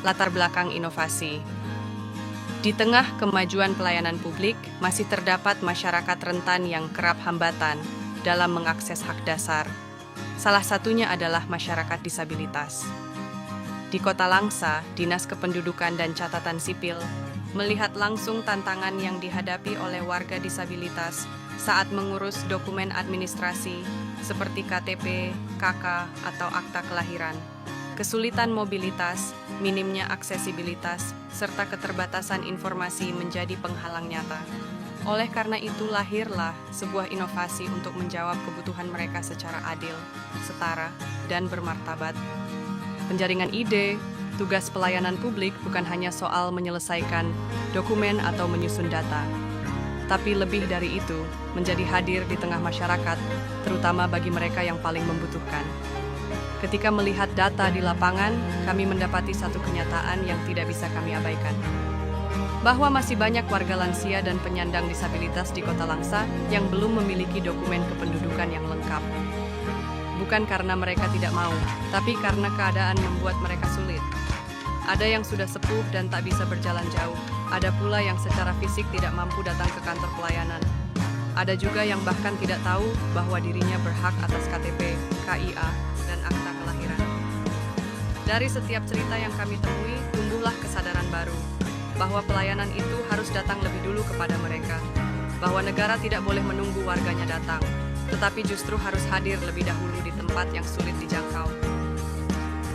Latar belakang inovasi. Di tengah kemajuan pelayanan publik, masih terdapat masyarakat rentan yang kerap hambatan dalam mengakses hak dasar. Salah satunya adalah masyarakat disabilitas. Di Kota Langsa, Dinas Kependudukan dan Catatan Sipil melihat langsung tantangan yang dihadapi oleh warga disabilitas saat mengurus dokumen administrasi seperti KTP, KK, atau akta kelahiran. Kesulitan mobilitas, minimnya aksesibilitas, serta keterbatasan informasi menjadi penghalang nyata. Oleh karena itu lahirlah sebuah inovasi untuk menjawab kebutuhan mereka secara adil, setara, dan bermartabat. Penjaringan ide, tugas pelayanan publik bukan hanya soal menyelesaikan dokumen atau menyusun data, tapi lebih dari itu, menjadi hadir di tengah masyarakat, terutama bagi mereka yang paling membutuhkan. Ketika melihat data di lapangan, kami mendapati satu kenyataan yang tidak bisa kami abaikan. Bahwa masih banyak warga lansia dan penyandang disabilitas di Kota Langsa yang belum memiliki dokumen kependudukan yang lengkap. Bukan karena mereka tidak mau, tapi karena keadaan membuat mereka sulit. Ada yang sudah sepuh dan tak bisa berjalan jauh. Ada pula yang secara fisik tidak mampu datang ke kantor pelayanan. Ada juga yang bahkan tidak tahu bahwa dirinya berhak atas KTP, KIA, dan akta kelahiran. Dari setiap cerita yang kami temui, tumbuhlah kesadaran baru bahwa pelayanan itu harus datang lebih dulu kepada mereka, bahwa negara tidak boleh menunggu warganya datang, tetapi justru harus hadir lebih dahulu di tempat yang sulit dijangkau.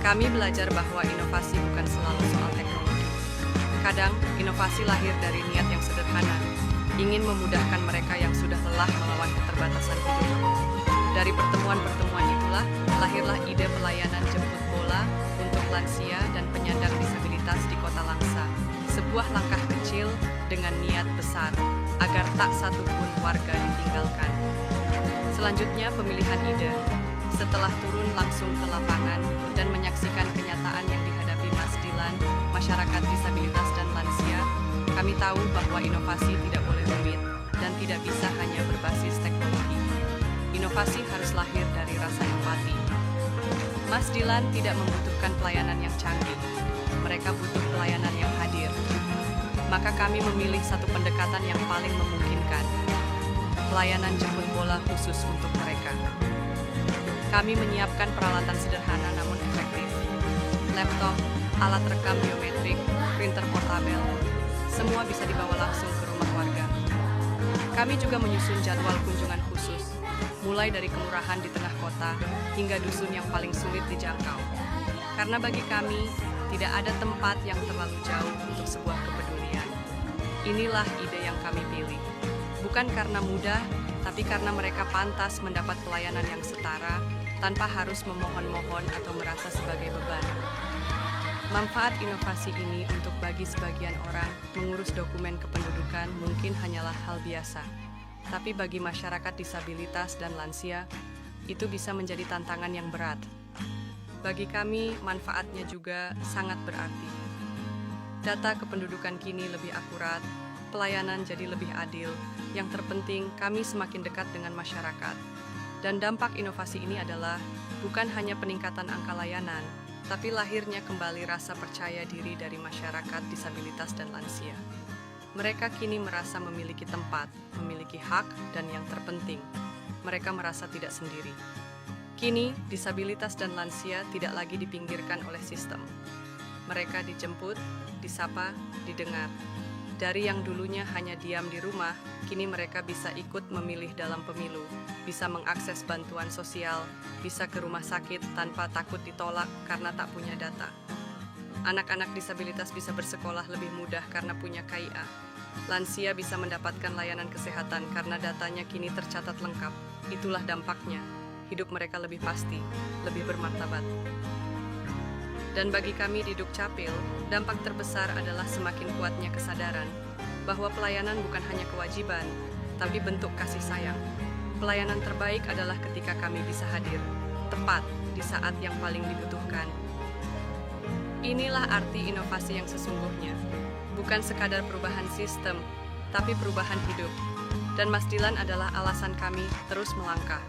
Kami belajar bahwa inovasi bukan selalu soal teknologi. Kadang, inovasi lahir dari niat yang sederhana, ingin memudahkan mereka yang sudah lelah melawan keterbatasan hidup. Dari pertemuan-pertemuan itulah, lahirlah ide pelayanan jemput bola untuk lansia dan penyandang disabilitas di Kota Langsa. Sebuah langkah kecil dengan niat besar, agar tak satupun warga ditinggalkan. Selanjutnya, pemilihan ide. Setelah turun langsung ke lapangan dan menyaksikan kenyataan yang dihadapi Mas Dilan, masyarakat disabilitas dan lansia, kami tahu bahwa inovasi tidak boleh rumit dan tidak bisa hanya berbasis teknologi. Inovasi harus lahir dari rasa empati. Mas Dilan tidak membutuhkan pelayanan yang canggih. Mereka butuh pelayanan yang hadir. Maka kami memilih satu pendekatan yang paling memungkinkan. Pelayanan jemput bola khusus untuk mereka. Kami menyiapkan peralatan sederhana namun efektif. Laptop, alat rekam biometrik, printer portabel, semua bisa dibawa langsung ke rumah warga. Kami juga menyusun jadwal kunjungan khusus, mulai dari kelurahan di tengah kota hingga dusun yang paling sulit dijangkau. Karena bagi kami, tidak ada tempat yang terlalu jauh untuk sebuah kepedulian. Inilah ide yang kami pilih. Bukan karena mudah, tapi karena mereka pantas mendapat pelayanan yang setara, tanpa harus memohon-mohon atau merasa sebagai beban. Manfaat inovasi ini untuk bagi sebagian orang mengurus dokumen kependudukan mungkin hanyalah hal biasa. Tapi bagi masyarakat disabilitas dan lansia, itu bisa menjadi tantangan yang berat. Bagi kami, manfaatnya juga sangat berarti. Data kependudukan kini lebih akurat, pelayanan jadi lebih adil. Yang terpenting, kami semakin dekat dengan masyarakat. Dan dampak inovasi ini adalah bukan hanya peningkatan angka layanan, tapi lahirnya kembali rasa percaya diri dari masyarakat disabilitas dan lansia. Mereka kini merasa memiliki tempat, memiliki hak, dan yang terpenting, mereka merasa tidak sendiri. Kini, disabilitas dan lansia tidak lagi dipinggirkan oleh sistem. Mereka dijemput, disapa, didengar. Dari yang dulunya hanya diam di rumah, kini mereka bisa ikut memilih dalam pemilu, bisa mengakses bantuan sosial, bisa ke rumah sakit tanpa takut ditolak karena tak punya data. Anak-anak disabilitas bisa bersekolah lebih mudah karena punya KIA. Lansia bisa mendapatkan layanan kesehatan karena datanya kini tercatat lengkap. Itulah dampaknya. Hidup mereka lebih pasti, lebih bermartabat. Dan bagi kami di Dukcapil, dampak terbesar adalah semakin kuatnya kesadaran bahwa pelayanan bukan hanya kewajiban, tapi bentuk kasih sayang. Pelayanan terbaik adalah ketika kami bisa hadir, tepat di saat yang paling dibutuhkan. Inilah arti inovasi yang sesungguhnya. Bukan sekadar perubahan sistem, tapi perubahan hidup. Dan Mas Dilan adalah alasan kami terus melangkah.